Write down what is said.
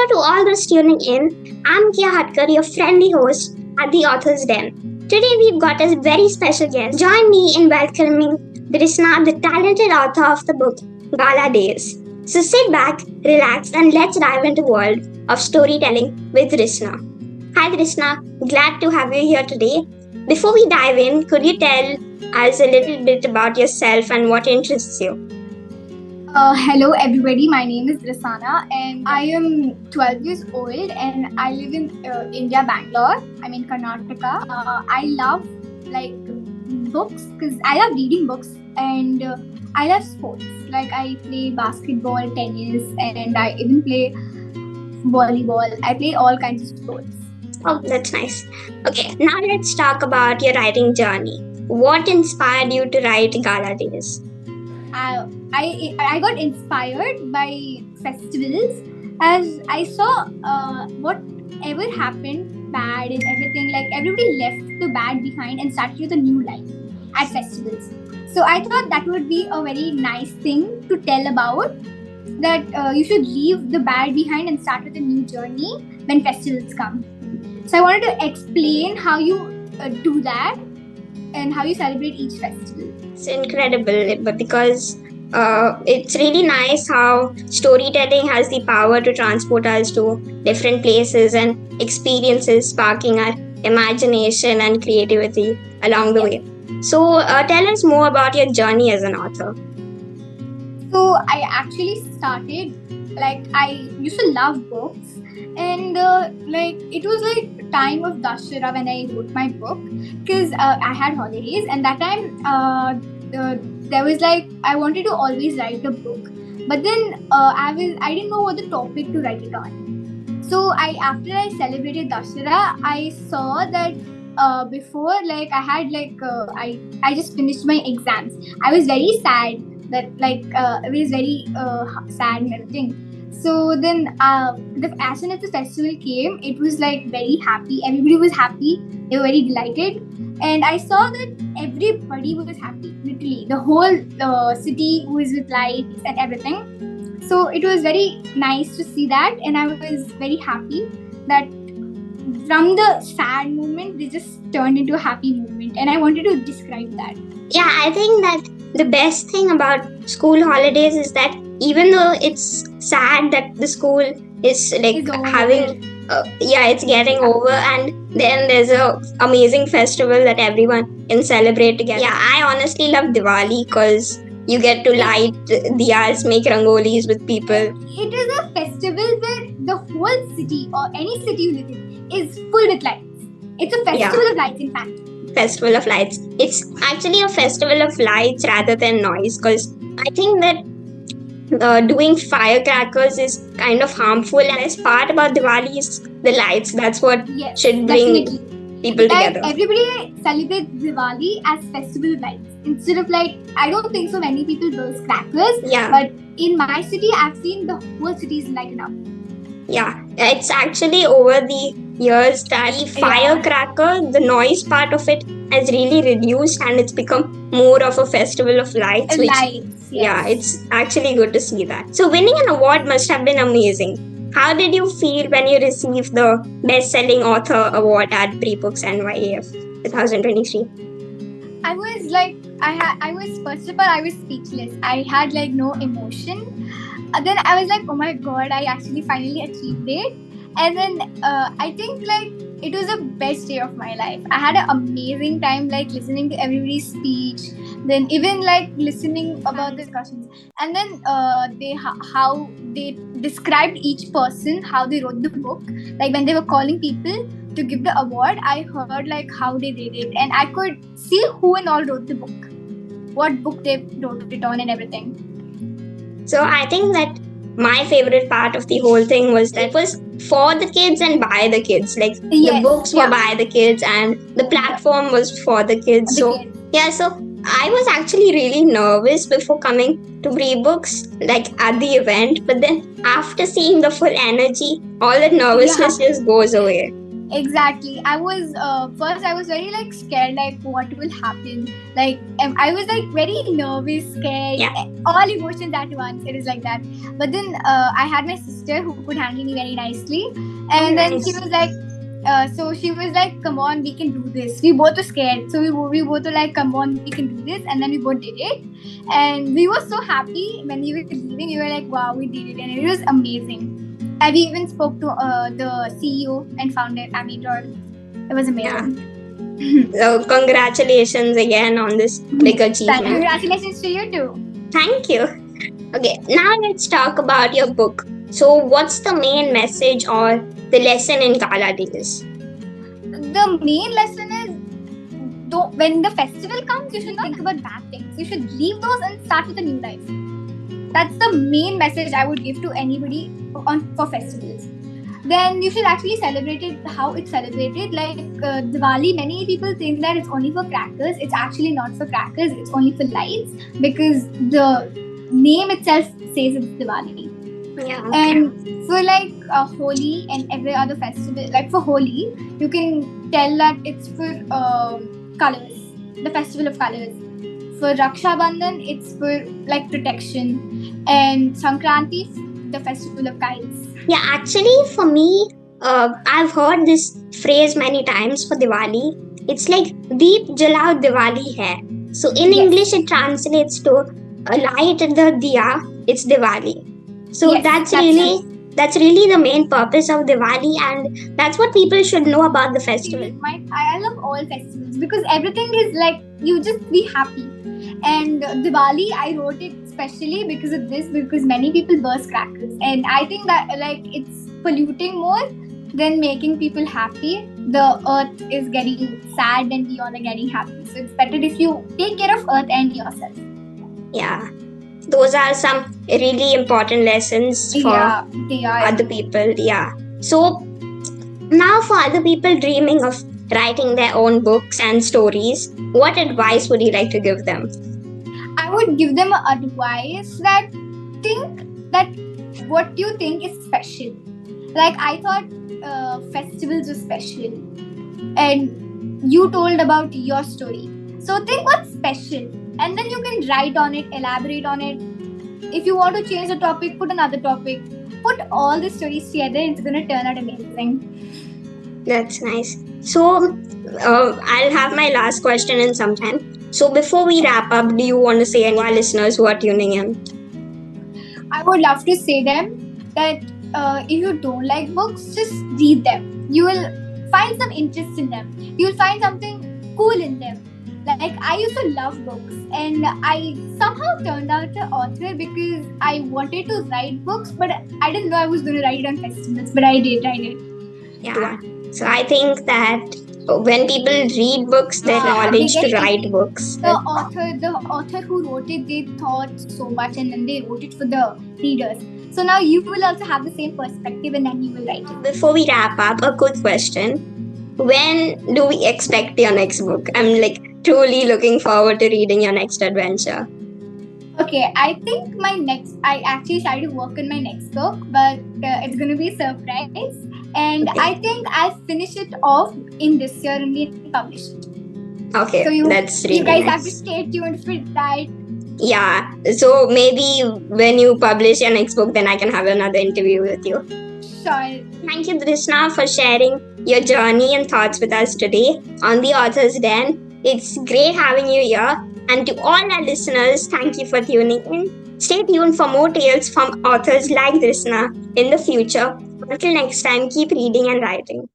to all those tuning in. I'm KEYA, your friendly host at the Author's Den. Today we've got a very special guest. Join me in welcoming Drisana, the talented author of the book Gala Days. So sit back, relax, and let's dive into the world of storytelling with Drisana. Hi Drisana, glad to have you here today. Before we dive in, could you tell us a little bit about yourself and what interests you? Hello everybody, my name is Drisana and I am 12 years old and I live in India, Bangalore. I'm in Karnataka. I love books because I love reading books and I love sports. Like I play basketball, tennis, and I even play volleyball. I play all kinds of sports. Oh, that's nice. Okay, now let's talk about your writing journey. What inspired you to write Gala Days? I got inspired by festivals as I saw whatever happened bad and everything, like everybody left the bad behind and started with a new life at festivals. So I thought that would be a very nice thing to tell about, that you should leave the bad behind and start with a new journey when festivals come. So I wanted to explain how you do that and how you celebrate each festival. It's incredible, but because it's really nice how storytelling has the power to transport us to different places and experiences, sparking our imagination and creativity along the way. So tell us more about your journey as an author. So I actually started, I used to love books, and it was time of Dashera when I wrote my book, because I had holidays, and that time there was I wanted to always write a book, but then I didn't know what the topic to write it on. So after I celebrated Dashera, I saw that before I had I just finished my exams. I was very sad that it was very sad and everything. So then as soon as the festival came, it was very happy. Everybody was happy. They were very delighted. And I saw that everybody was happy. Literally, the whole city was with lights and everything. So it was very nice to see that. And I was very happy that from the sad moment, they just turned into a happy moment. And I wanted to describe that. Yeah, I think that the best thing about school holidays is that even though it's sad that the school is having it's getting over, and then there's a amazing festival that everyone can celebrate together. Yeah, I honestly love Diwali because you get to light diyas, make rangolis with people. It is a festival where the whole city or any city you live in is full with lights. It's a festival of lights, in fact. Festival of lights. It's actually a festival of lights rather than noise, because I think that doing firecrackers is kind of harmful, and as part about Diwali is the lights. That's what should bring people together. Everybody celebrates Diwali as festival of lights instead of I don't think so many people burst crackers. Yeah. But in my city, I've seen the whole city is lighted up. Yeah, it's actually over the years that the firecracker, the noise part of it has really reduced, and it's become more of a festival of lights. Yeah, it's actually good to see that. So winning an award must have been amazing. How did you feel when you received the Best-Selling Author Award at BriBooks NYAF 2023? I was first of all, I was speechless. I had no emotion. Then I was oh my god, I actually finally achieved it. And then I think it was the best day of my life. I had an amazing time listening to everybody's speech, then even listening about the discussions, and then how they described each person, how they wrote the book. When they were calling people to give the award, I heard how they did it, and I could see who and all wrote the book, what book they wrote it on and everything. So I think that my favorite part of the whole thing was that it was for the kids and by the kids. The books were by the kids and the platform was for the kids. So I was actually really nervous before coming to BriBooks, at the event. But then after seeing the full energy, all that nervousness just goes away. Exactly. I was first. I was very like scared. Like, what will happen? Like, I was like very nervous, scared, all emotions at once. It is like that. But then I had my sister who could handle me very nicely, and then she was like, so she was like, "Come on, we can do this." We both were scared, so we both were like, "Come on, we can do this," and then we both did it, and we were so happy when we were leaving. We were like, "Wow, we did it," and it was amazing. I even spoke to the CEO and founder, Amy Dodd. It was amazing. So congratulations again on this big achievement. Congratulations to you too. Thank you. Okay, now let's talk about your book. So what's the main message or the lesson in Gala Days? The main lesson is, when the festival comes, you should not think about bad things. You should leave those and start with a new life. That's the main message I would give to anybody for festivals. Then you should actually celebrate it how it's celebrated. Like Diwali, many people think that it's only for crackers. It's actually not for crackers. It's only for lights, because the name itself says it's Diwali. Yeah. And for like Holi and every other festival, like for Holi, you can tell that it's for colors, the festival of colors. For Raksha Bandhan, it's for like protection, and Sankranti, the festival of kites. Yeah, actually, for me, I've heard this phrase many times for Diwali. It's like Deep Jalao Diwali hai. So in English, it translates to light the diya. It's Diwali. So that's really the main purpose of Diwali, and that's what people should know about the festival. I love all festivals because everything is like, you just be happy. And Diwali, I wrote it especially because of this, because many people burst crackers, and I think that like it's polluting more than making people happy. The earth is getting sad and we all are getting happy. So it's better if you take care of earth and yourself. Yeah. Those are some really important lessons for other people. Yeah. So now for other people dreaming of writing their own books and stories, what advice would you like to give them? I would give them advice that think that what you think is special. Like I thought festivals were special, and you told about your story. So think what's special, and then you can write on it, elaborate on it. If you want to change the topic, put another topic. Put all the stories together, it's going to turn out amazing. That's nice. So I'll have my last question in some time. So before we wrap up, do you want to say any to our listeners who are tuning in? I would love to say them that if you don't like books, just read them. You will find some interest in them. You will find something cool in them. Like I used to love books, and I somehow turned out an author because I wanted to write books, but I didn't know I was going to write it on festivals, but I did. Yeah. So I think that when people read books, they're knowledge to write books. The author who wrote it, they thought so much, and then they wrote it for the readers. So now you will also have the same perspective, and then you will write it. Before we wrap up, a quick question. When do we expect your next book? I'm like truly looking forward to reading your next adventure. Okay, I think I actually started work on my next book, but it's going to be a surprise. And I think I'll finish it off in this year and publish it. Okay, so that's really you guys nice. Have to stay tuned for that. Yeah, so maybe when you publish your next book, then I can have another interview with you. Sure. Thank you, Drisana, for sharing your journey and thoughts with us today on the Author's Den. It's great having you here. And to all our listeners, thank you for tuning in. Stay tuned for more tales from authors like Drisana in the future. Until next time, keep reading and writing.